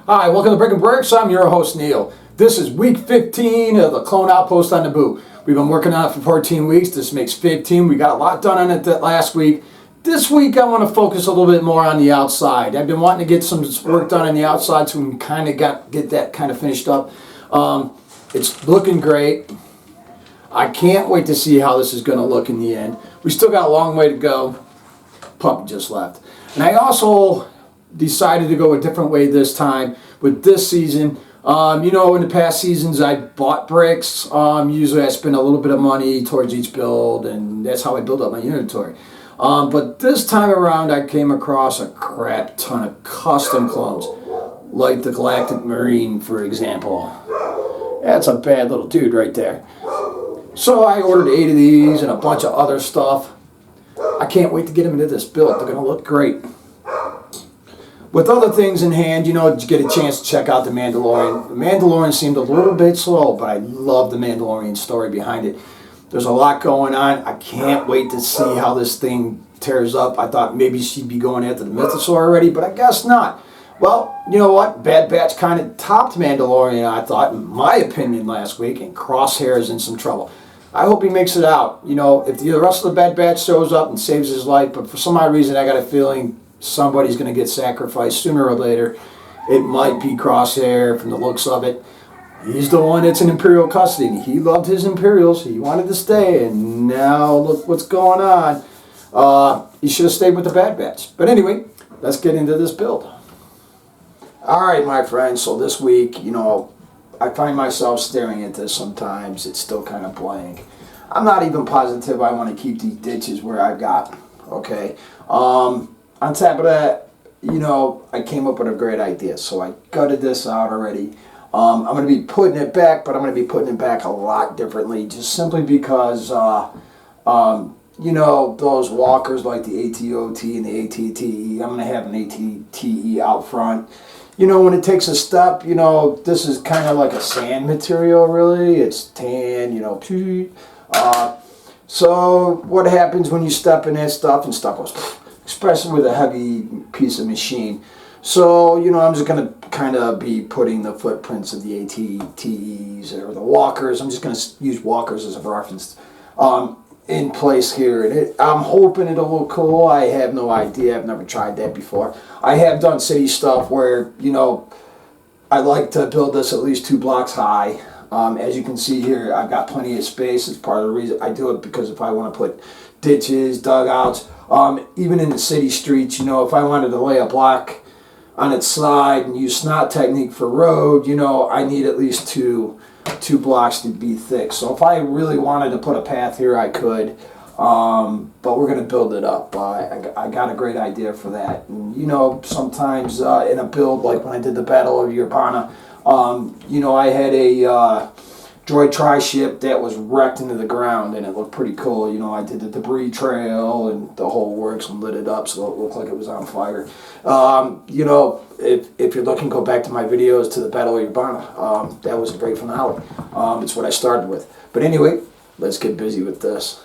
Hi, welcome to Breaking Bricks. I'm your host, Neil. This is week 15 of the Clone Outpost on Naboo. We've been working on it for 14 weeks. This makes 15. We got a lot done on it last week. This week, I want to focus a little bit more on the outside. I've been wanting to get some work done on the outside, so we can kind of get that kind of finished up. It's looking great. I can't wait to see how this is going to look in the end. We still got a long way to go. Puppy just left. And I also decided to go a different way this time with this season. In the past seasons I bought bricks. Usually I spend a little bit of money towards each build, and that's how I build up my inventory. But this time around I came across a crap ton of custom clones, like the Galactic Marine, for example. That's a bad little dude right there. So I ordered 8 of these and a bunch of other stuff. I can't wait to get them into this build. They're going to look great. With other things in hand, did you get a chance to check out The Mandalorian? The Mandalorian seemed a little bit slow, but I love the Mandalorian story behind it. There's a lot going on. I can't wait to see how this thing tears up. I thought maybe she'd be going after the Mythosaur already, but I guess not. Well, you know what? Bad Batch kind of topped Mandalorian, I thought, in my opinion, last week, and Crosshair is in some trouble. I hope he makes it out. If the rest of the Bad Batch shows up and saves his life, but for some odd reason I got a feeling somebody's going to get sacrificed sooner or later. It might be Crosshair from the looks of it. He's the one that's in Imperial custody. He loved his Imperials. He wanted to stay, and now look what's going on. He should have stayed with the Bad Batch. But anyway, let's get into this build. Alright, my friends, so this week, I find myself staring at this sometimes. It's still kind of blank. I'm not even positive I want to keep these ditches where I've got. Okay? On top of that, I came up with a great idea. So I gutted this out already. I'm going to be putting it back, but I'm going to be putting it back a lot differently. Just simply because, those walkers like the ATOT and the ATTE, I'm going to have an ATTE out front. When it takes a step, this is kind of like a sand material, really. It's tan, so what happens when you step in that stuff and stuff goes, especially with a heavy piece of machine. So, I'm just going to kind of be putting the footprints of the ATTEs or the walkers. I'm just going to use walkers as a reference in place here. And I'm hoping it'll look cool. I have no idea. I've never tried that before. I have done city stuff where, I like to build this at least 2 blocks high. As you can see here, I've got plenty of space. It's part of the reason I do it, because if I want to put ditches, dugouts, even in the city streets, if I wanted to lay a block on its side and use snot technique for road, I need at least two blocks to be thick. So if I really wanted to put a path here, I could, but we're going to build it up. I got a great idea for that. And, sometimes in a build, like when I did the Battle of Urbana, I had a droid tri-ship that was wrecked into the ground, and it looked pretty cool. I did the debris trail and the whole works and lit it up so it looked like it was on fire. If you're looking, go back to my videos to the Battle of Urbana. That was a great finale. It's what I started with. But anyway, let's get busy with this.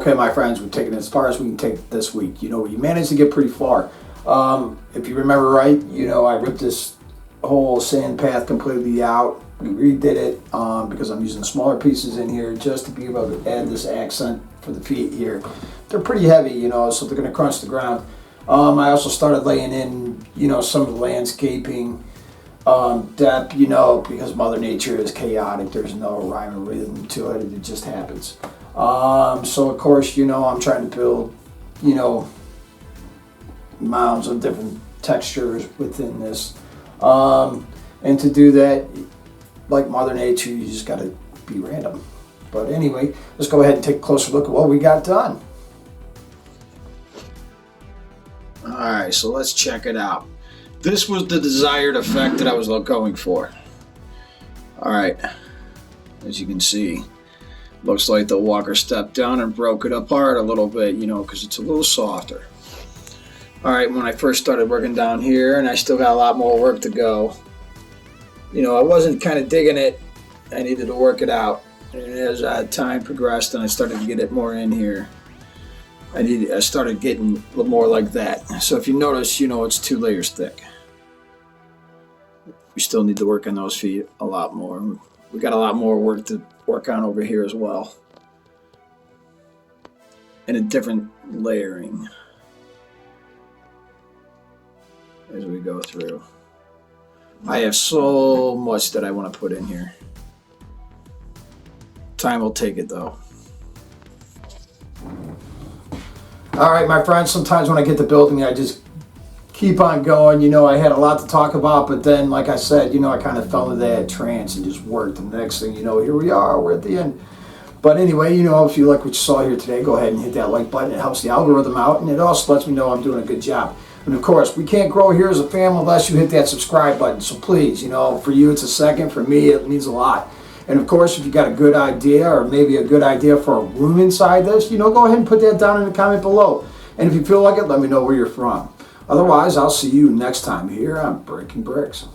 Okay, my friends, we've taken it as far as we can take it this week. You know, we managed to get pretty far. If you remember right, you know, I ripped this whole sand path completely out. We redid it because I'm using smaller pieces in here just to be able to add this accent for the feet here. They're pretty heavy, you know, so they're going to crunch the ground. I also started laying in, you know, some of the landscaping depth, you know, because Mother Nature is chaotic. There's no rhyme or rhythm to it. It just happens. So of course, you know, I'm trying to build, you know, mounds of different textures within this. And to do that, like Mother Nature, you just got to be random. But anyway, let's go ahead and take a closer look at what we got done. Alright, so let's check it out. This was the desired effect that I was going for. Alright, as you can see, looks like the walker stepped down and broke it apart a little bit, you know, because it's a little softer. Alright, when I first started working down here, and I still got a lot more work to go, you know, I wasn't kind of digging it. I needed to work it out. And as time progressed and I started to get it more in here, I started getting a little more like that. So if you notice, you know, it's 2 layers thick. We still need to work on those feet a lot more. We got a lot more work to work on over here as well. And a different layering as we go through. I have so much that I want to put in here. Time will take it though. Alright, my friends, sometimes when I get to building, I just keep on going. You know, I had a lot to talk about, but then, like I said, you know, I kind of fell into that trance and just worked. And the next thing you know, here we are, we're at the end. But anyway, you know, if you like what you saw here today, go ahead and hit that like button. It helps the algorithm out, and it also lets me know I'm doing a good job. And of course, we can't grow here as a family unless you hit that subscribe button. So please, you know, for you it's a second, for me it means a lot. And of course, if you got a good idea or maybe a good idea for a room inside this, you know, go ahead and put that down in the comment below. And if you feel like it, let me know where you're from. Otherwise, I'll see you next time here on Breaking Bricks.